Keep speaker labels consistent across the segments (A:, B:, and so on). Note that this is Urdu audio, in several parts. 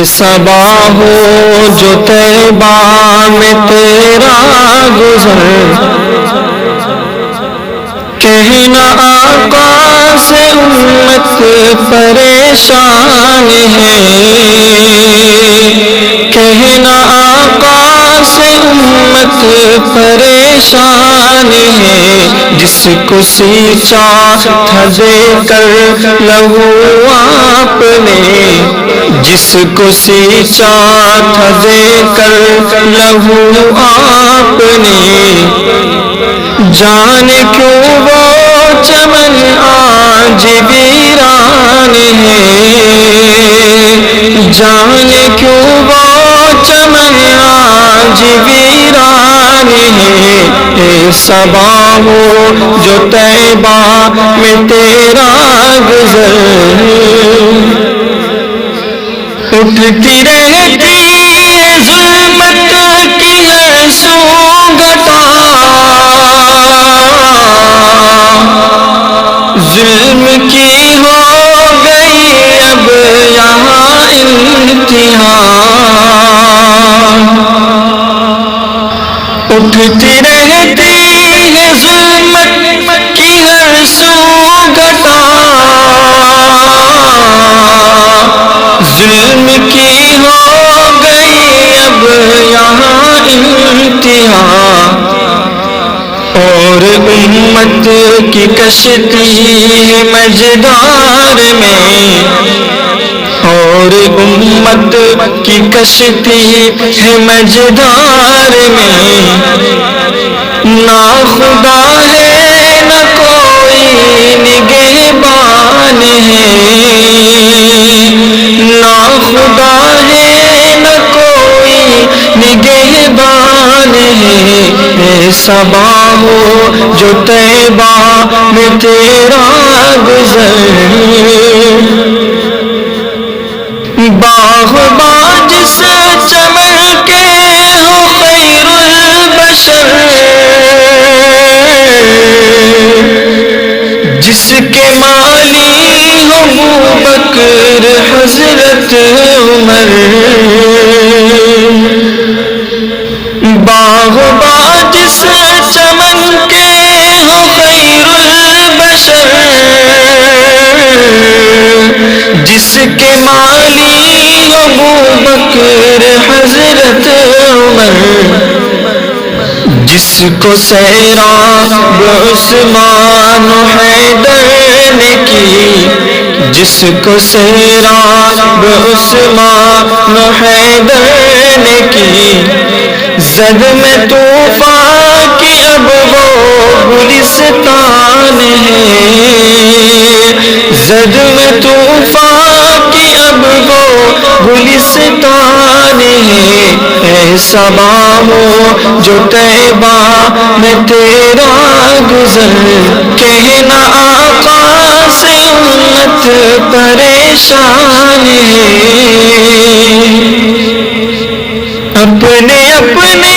A: صبا ہو جو طیبہ میں تیرا گزر، کہنا آقا سے امت پریشان ہے، کہنا آقا سے امت پریشان ہے، جس کو سینچا تھا دے کر لہو آپ نے، جس کو سینچا تھا دے کر لہو آپ نے، جانے کیوں وہ چمن آج ویران ہے، جانے کیوں وہ چمن آج ویران ہے، اے صبا ہو جو طیبہ میں تیرا گزر، اٹھتی رہتی ہے ظلمت کی ہے سوگٹا، ظلم کی ہو گئی اب یہاں انتہا، اٹھتی رہتی ہے ظلمت کی ہر سو گھٹا، ظلم کی ہو گئی اب یہاں انتہا، اور امت کی کشتی ہے مجدار میں، اور امت کی کشتی ہے مجدار میں، نہ خدا ہے نہ کوئی نگہبان ہے، نہ خدا ہے نہ کوئی نگہبان ہے، اے صبا ہو جو طیبہ میں تیرا گزر، باغباں جس چمن کے ہو خیر البشر، جس کے مالی ہو ابوبکر حضرت عمر، باغباں جس چمن کے ہو خیر البشر، جس کے مالی ابوبکر حضرت عمر، جس کو سیراب عثمان و حیدر نے کی، جس کو سیراب عثمان و حیدر نے کی، زد میں طوفان کی اب وہ گلستان ہے، زد میں طوفان کی اب وہ گلستان ہے، اے صبا ہو جو طیبہ میں تیرا گزر، کہنا آقا سے امت پریشان ہے، اپنے اپنے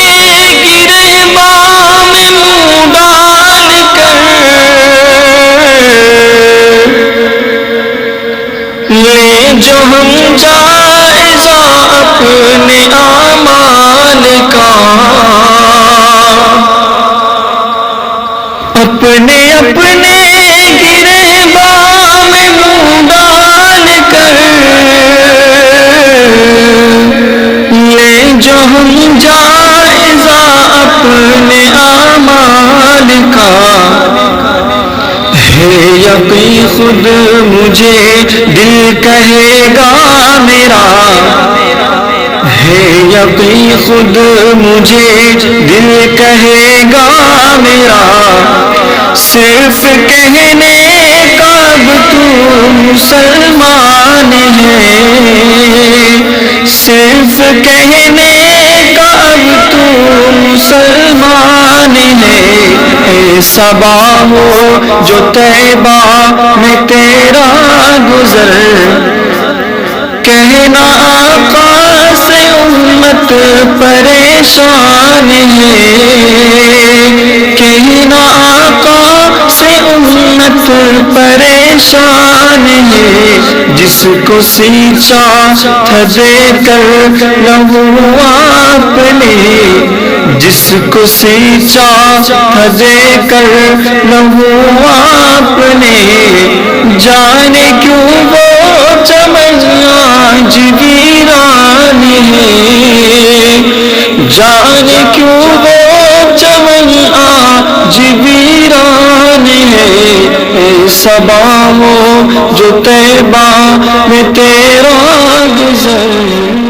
A: گرہباں میں منہ ڈال کر لیں جو ہم جائزہ اپنے اعمال کا، اپنے اپنے گرہباں میں منہ ڈال کر لیں جو ہم جائزہ اپنے اعمال کا، ہے یقین خود مجھے دل کہے گا میرا، ہے یقین خود مجھے دل کہے گا میرا، صرف کہنے کا اب تو مسلمان ہے، صرف کہنے کا اب تو مسلمان ہے، اے صبا ہو جو طیبہ میں تیرا گزر، کہنا آقا سے امت پریشان ہے، کہنا آقا سے امت پریشان شان ہے، جس کو سینچا تھا دے کر لہو آپ نے، جس کو سینچا تھا دے کر لہو آپ نے، جانے کیوں وہ چمن آج ویران ہے، جانے کیوں وہ چمن آج ویران ہے، اے صبا ہو جو طیبہ میں تیرا گزر